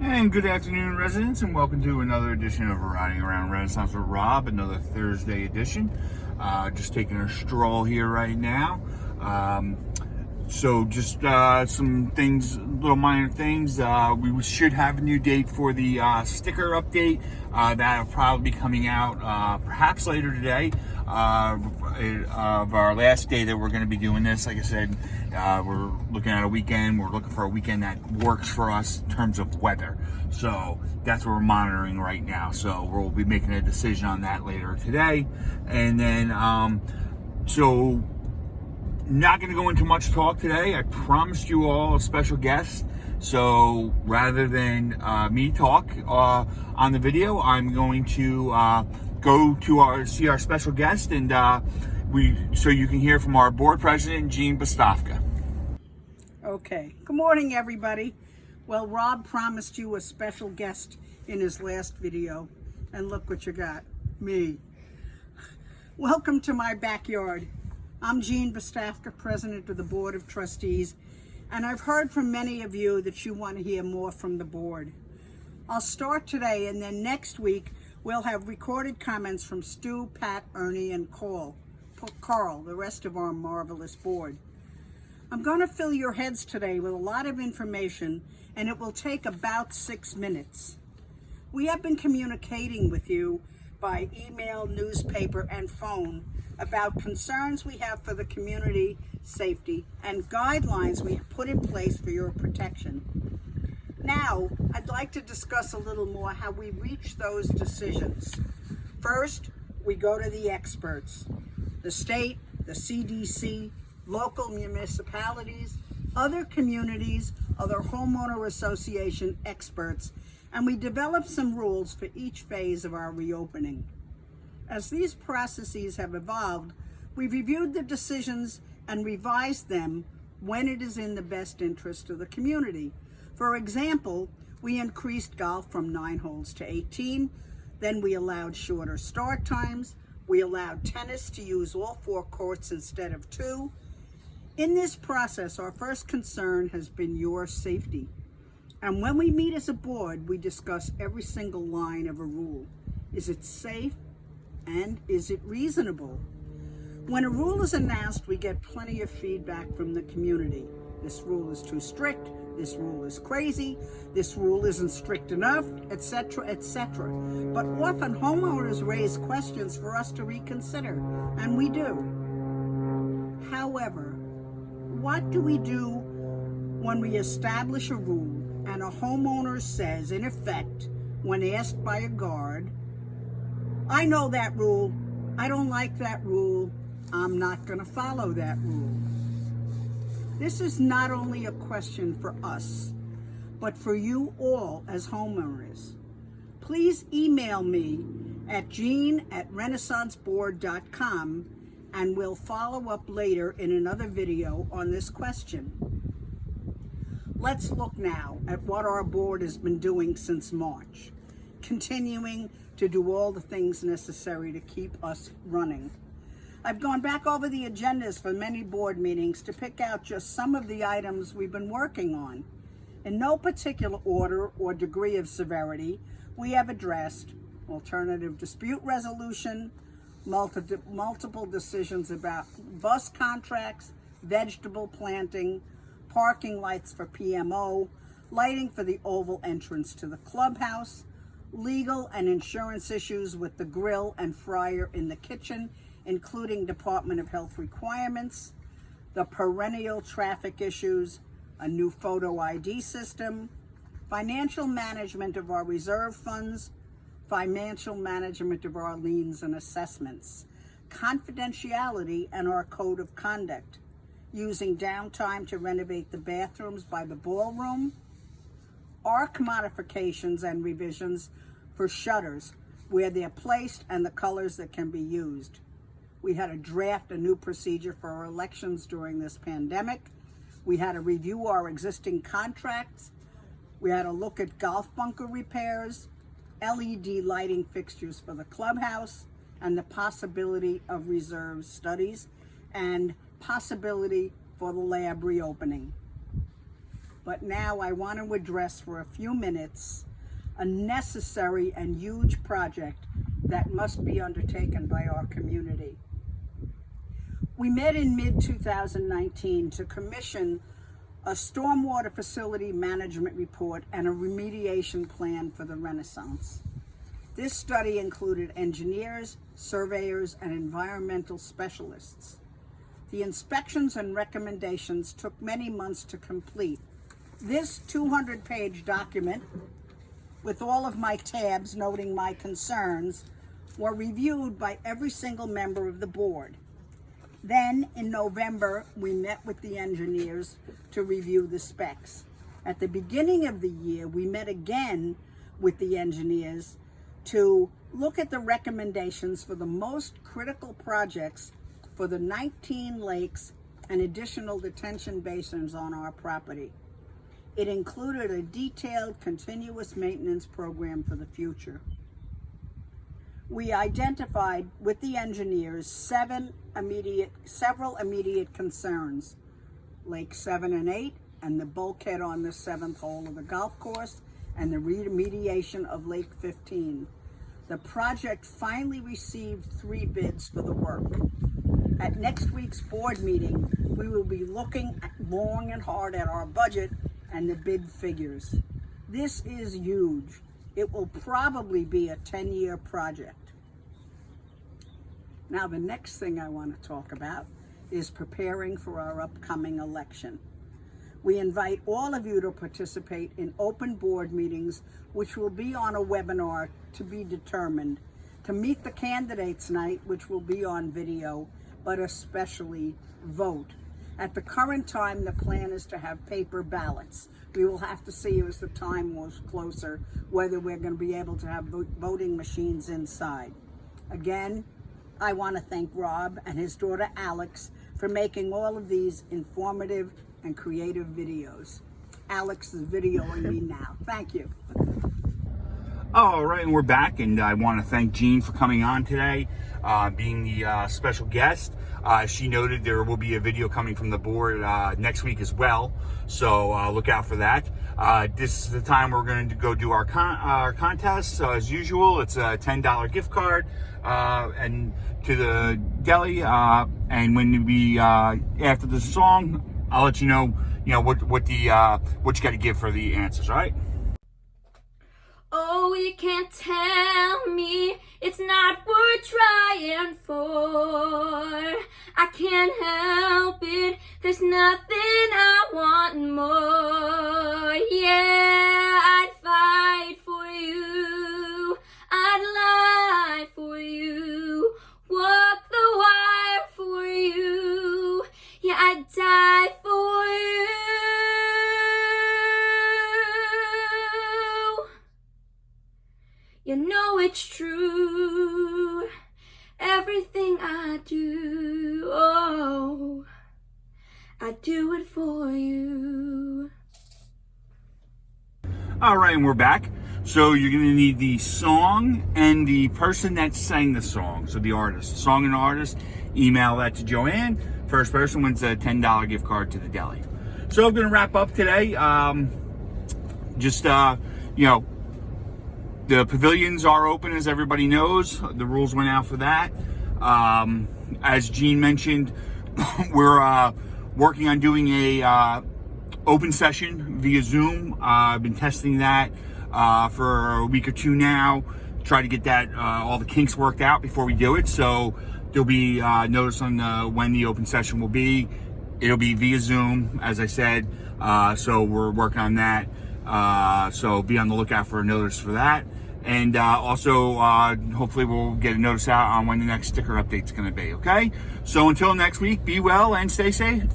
And good afternoon, residents, and welcome to another edition of Riding Around Renaissance with Rob, another Thursday edition. Just taking a stroll here right now. Just some things, little minor things. We should have a new date for the sticker update. That'll probably be coming out perhaps later today. Of our last day that we're going to be doing this. Like I said, we're looking at a weekend. We're looking for a weekend that works for us in terms of weather. So that's what we're monitoring right now. So we'll be making a decision on that later today. And then, not going to go into much talk today. I promised you all a special guest. So rather than me talk on the video, I'm going to go to see our special guest, and so you can hear from our board president, Jean Bostofka. Okay. Good morning, everybody. Well, Rob promised you a special guest in his last video, and look what you got, me. Welcome to my backyard. I'm Jean Bostofka, president of the Board of Trustees, and I've heard from many of you that you want to hear more from the board. I'll start today, and then next week we'll have recorded comments from Stu, Pat, Ernie, and Carl, the rest of our marvelous board. I'm going to fill your heads today with a lot of information, and it will take about 6 minutes. We have been communicating with you by email, newspaper, and phone about concerns we have for the community safety and guidelines we have put in place for your protection. Now, I'd like to discuss a little more how we reach those decisions. First, we go to the experts, the state, the CDC, local municipalities, other communities, other homeowner association experts, and we develop some rules for each phase of our reopening. As these processes have evolved, we've reviewed the decisions and revised them when it is in the best interest of the community. For example, we increased golf from 9 holes to 18, then we allowed shorter start times, we allowed tennis to use all 4 courts instead of 2. In this process, our first concern has been your safety. And when we meet as a board, we discuss every single line of a rule. Is it safe? And is it reasonable? When a rule is announced, we get plenty of feedback from the community. This rule is too strict, this rule is crazy, this rule isn't strict enough, etc., etc. But often homeowners raise questions for us to reconsider, and we do. However, what do we do when we establish a rule and a homeowner says, in effect, when asked by a guard, I know that rule, I don't like that rule, I'm not going to follow that rule. This is not only a question for us, but for you all as homeowners. Please email me at jean@renaissanceboard.com, and we'll follow up later in another video on this question. Let's look now at what our board has been doing since March, continuing to do all the things necessary to keep us running. I've gone back over the agendas for many board meetings to pick out just some of the items we've been working on. In no particular order or degree of severity, we have addressed alternative dispute resolution, multiple decisions about bus contracts, vegetable planting, parking lights for PMO, lighting for the oval entrance to the clubhouse, legal and insurance issues with the grill and fryer in the kitchen, including Department of Health requirements, the perennial traffic issues, a new photo ID system, financial management of our reserve funds, financial management of our liens and assessments, confidentiality and our code of conduct, using downtime to renovate the bathrooms by the ballroom, arc modifications and revisions for shutters, where they're placed and the colors that can be used. We had to draft a new procedure for our elections during this pandemic. We had to review our existing contracts. We had to look at golf bunker repairs, LED lighting fixtures for the clubhouse, and the possibility of reserve studies, and possibility for the lab reopening. But now I want to address for a few minutes a necessary and huge project that must be undertaken by our community. We met in mid-2019 to commission a stormwater facility management report and a remediation plan for the Renaissance. This study included engineers, surveyors, and environmental specialists. The inspections and recommendations took many months to complete. This 200-page document, with all of my tabs noting my concerns, were reviewed by every single member of the board. Then, in November, we met with the engineers to review the specs. At the beginning of the year, we met again with the engineers to look at the recommendations for the most critical projects for the 19 lakes and additional detention basins on our property. It included a detailed continuous maintenance program for the future. We identified with the engineers several immediate concerns: Lake 7 and 8 and the bulkhead on the 7th hole of the golf course, and the remediation of Lake 15. The project finally received 3 bids for the work. At next week's board meeting, we will be looking long and hard at our budget and the bid figures. This is huge. It will probably be a 10-year project. Now, the next thing I want to talk about is preparing for our upcoming election. We invite all of you to participate in open board meetings, which will be on a webinar to be determined, to meet the candidates night, which will be on video, but especially vote. At the current time, the plan is to have paper ballots. We will have to see as the time moves closer whether we're going to be able to have voting machines inside. Again, I want to thank Rob and his daughter Alex for making all of these informative and creative videos. Alex is videoing me now. Thank you. All right, and we're back, and I want to thank Jean for coming on today, being the special guest. She noted there will be a video coming from the board next week as well, so look out for that. This is the time we're going to go do our contest. So as usual, it's a $10 gift card and to the deli. And when we after the song, I'll let you know what you got to give for the answers. All right. Oh, you can't tell me it's not worth trying for. I can't help it, there's nothing I want more. Yeah, I'd fight for you, I'd lie for you, walk the wire for you. Yeah, I'd die for you. You know it's true, everything I do, oh, I do it for you. All right, and we're back. So you're going to need the song and the person that sang the song. So the artist, song and artist, email that to Joanne. First person wins a $10 gift card to the deli. So I'm going to wrap up today. The pavilions are open, as everybody knows. The rules went out for that. As Jean mentioned, we're working on doing a open session via Zoom. I've been testing that for a week or two now. Try to get that all the kinks worked out before we do it. So there'll be notice on when the open session will be. It'll be via Zoom, as I said. So we're working on that. So be on the lookout for a notice for that. And also, hopefully we'll get a notice out on when the next sticker update's going to be, okay? So until next week, be well and stay safe.